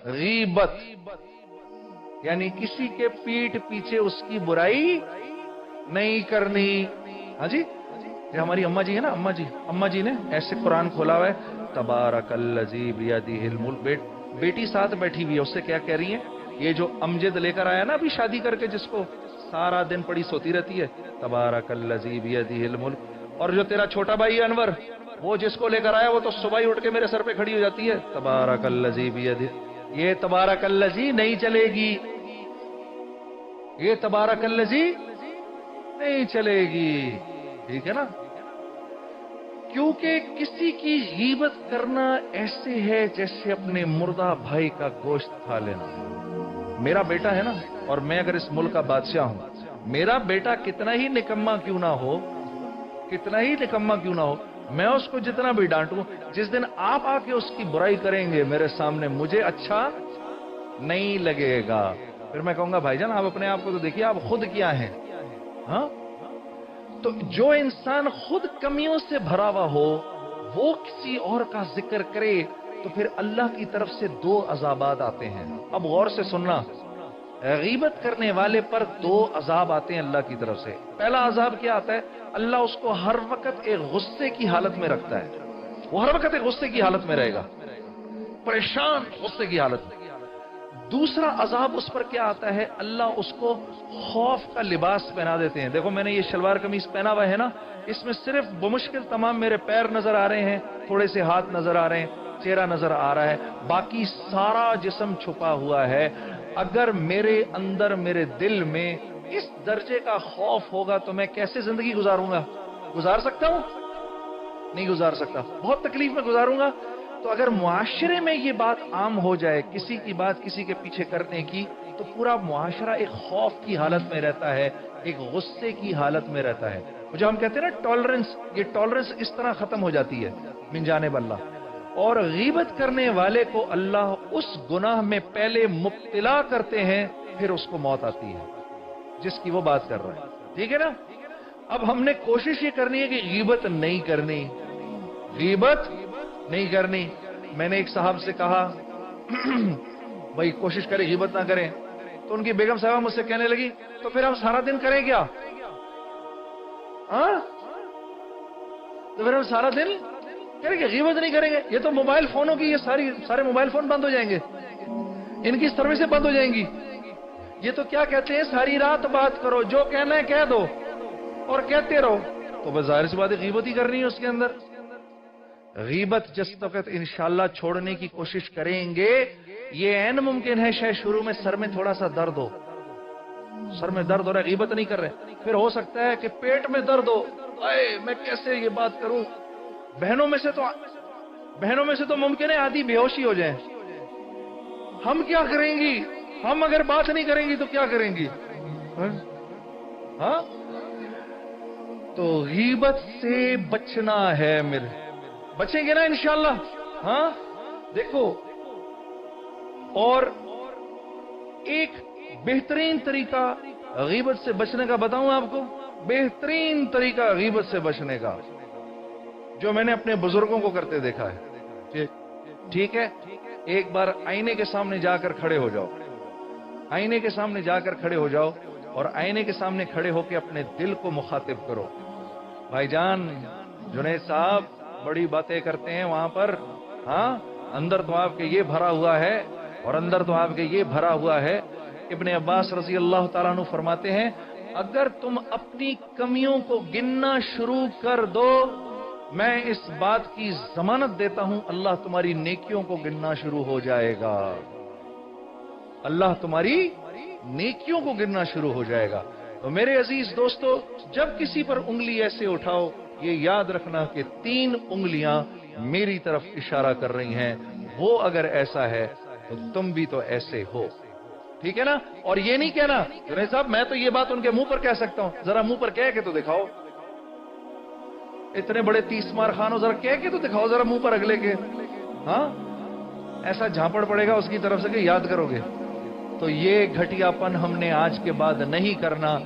غیبت یعنی کسی کے پیٹھ پیچھے اس کی برائی نہیں کرنی. ہاں جی، یہ ہماری اماں جی ہے نا، اماں جی نے ایسے قرآن کھولا ہوا ہے، تبارک الذی بیدہ الملک. بیٹی ساتھ بیٹھی ہوئی ہے، اس سے کیا کہہ رہی ہیں؟ یہ جو امجد لے کر آیا نا ابھی شادی کر کے، جس کو سارا دن پڑی سوتی رہتی ہے، تبارک الذی بیدہ الملک. اور جو تیرا چھوٹا بھائی ہے انور، وہ جس کو لے کر آیا، وہ تو صبح ہی اٹھ کے میرے سر پہ کھڑی ہو جاتی ہے، تبارک الذی بیدہ. یہ تبارک الذی نہیں چلے گی، یہ تبارک الذی نہیں چلے گی. ٹھیک ہے نا؟ کیونکہ کسی کی غیبت کرنا ایسے ہے جیسے اپنے مردہ بھائی کا گوشت کھا لینا. میرا بیٹا ہے نا، اور میں اگر اس ملک کا بادشاہ ہوں، میرا بیٹا کتنا ہی نکما کیوں نہ ہو، کتنا ہی نکما کیوں نہ ہو، میں اس کو جتنا بھی ڈانٹوں، جس دن آپ آ کے اس کی برائی کریں گے میرے سامنے، مجھے اچھا نہیں لگے گا. پھر میں کہوں گا بھائی جان آپ اپنے آپ کو تو دیکھیے، آپ خود کیا ہیں. ہاں، تو جو انسان خود کمیوں سے بھرا ہوا ہو، وہ کسی اور کا ذکر کرے تو پھر اللہ کی طرف سے دو عذابات آتے ہیں. اب غور سے سننا، غیبت کرنے والے پر دو عذاب آتے ہیں اللہ کی طرف سے. پہلا عذاب کیا آتا ہے؟ اللہ اس کو ہر وقت ایک غصے کی حالت میں رکھتا ہے، وہ ہر وقت ایک غصے کی حالت میں رہے گا، پریشان غصے کی حالت میں. دوسرا عذاب اس پر کیا آتا ہے؟ اللہ اس کو خوف کا لباس پہنا دیتے ہیں. دیکھو میں نے یہ شلوار قمیص پہنا ہوا ہے نا، اس میں صرف بمشکل تمام میرے پیر نظر آ رہے ہیں، تھوڑے سے ہاتھ نظر آ رہے ہیں، چہرہ نظر آ رہا ہے، باقی سارا جسم چھپا ہوا ہے. اگر میرے اندر، میرے دل میں اس درجے کا خوف ہوگا تو میں کیسے زندگی گزاروں گا؟ گزار سکتا ہوں؟ نہیں گزار سکتا، بہت تکلیف میں گزاروں گا. تو اگر معاشرے میں یہ بات عام ہو جائے، کسی کی بات کسی کے پیچھے کرنے کی، تو پورا معاشرہ ایک خوف کی حالت میں رہتا ہے، ایک غصے کی حالت میں رہتا ہے. جو ہم کہتے ہیں نا ٹالرنس، یہ ٹالرنس اس طرح ختم ہو جاتی ہے من جانب اللہ. اور غیبت کرنے والے کو اللہ اس گناہ میں پہلے مبتلا کرتے ہیں، پھر اس کو موت آتی ہے جس کی وہ بات کر رہا ہے. ٹھیک ہے نا؟ اب ہم نے کوشش یہ کرنی ہے کہ غیبت نہیں کرنی، غیبت نہیں کرنی. میں نے ایک صاحب سے کہا بھائی کوشش کرے غیبت نہ کریں، تو ان کی بیگم صاحبہ مجھ سے کہنے لگی تو پھر ہم سارا دن کریں کیا؟ ہاں، تو پھر ہم سارا دن کریں گے، غیبت نہیں کریں گے. یہ تو موبائل فونوں کی، یہ سارے موبائل فون بند ہو جائیں گے، ان کی سروسیں بند ہو جائیں گی. یہ تو کیا کہتے ہیں، ساری رات بات کرو، جو کہنا ہے کہہ دو اور کہتے رہو. تو بس ظاہر سی بات ہے غیبت ہی کرنی ہے اس کے اندر. غیبت جس وقت انشاءاللہ چھوڑنے کی کوشش کریں گے، یہ عین ممکن ہے شاید شروع میں سر میں تھوڑا سا درد ہو، سر میں درد ہو رہا ہے، غیبت نہیں کر رہے، پھر ہو سکتا ہے کہ پیٹ میں درد ہو، اے میں کیسے یہ بات کروں. بہنوں میں سے تو ممکن ہے آدھی بے ہوشی ہو جائیں. ہم کیا کریں گی؟ ہم اگر بات نہیں کریں گی تو کیا کریں گی؟ ہاں، تو غیبت سے بچنا ہے. میرے بچیں گے نا انشاءاللہ؟ ہاں، دیکھو، اور ایک بہترین طریقہ غیبت سے بچنے کا بتاؤں آپ کو، بہترین طریقہ غیبت سے بچنے کا جو میں نے اپنے بزرگوں کو کرتے دیکھا ہے. ٹھیک ہے، ایک بار آئینے کے سامنے جا کر کھڑے ہو جاؤ، آئینے کے سامنے جا کر کھڑے ہو جاؤ اور آئینے کے سامنے کھڑے ہو کے اپنے دل کو مخاطب کرو. بھائی جان جنید صاحب بڑی باتیں کرتے ہیں وہاں پر، ہاں اندر تو آپ کے یہ بھرا ہوا ہے اور اندر تو آپ کے یہ بھرا ہوا ہے. ابن عباس رضی اللہ تعالیٰ عنہ فرماتے ہیں، اگر تم اپنی کمیوں کو گننا شروع کر دو، میں اس بات کی ضمانت دیتا ہوں اللہ تمہاری نیکیوں کو گننا شروع ہو جائے گا. اللہ تمہاری نیکیوں کو گننا شروع ہو جائے گا. تو میرے عزیز دوستو، جب کسی پر انگلی ایسے اٹھاؤ، یہ یاد رکھنا کہ 3 انگلیاں میری طرف اشارہ کر رہی ہیں. وہ اگر ایسا ہے تو تم بھی تو ایسے ہو. ٹھیک ہے نا؟ اور یہ نہیں کہنا جنید صاحب میں تو یہ بات ان کے منہ پر کہہ سکتا ہوں، ذرا منہ پر کہہ کے تو دکھاؤ. اتنے بڑے 30 مار خان ہو، ذرا کہہ کے تو دکھاؤ ذرا منہ پر اگلے کے. ہاں، ایسا جھانپڑ پڑے گا اس کی طرف سے کہ یاد کرو گے. تو یہ گھٹیا پن ہم نے آج کے بعد نہیں کرنا.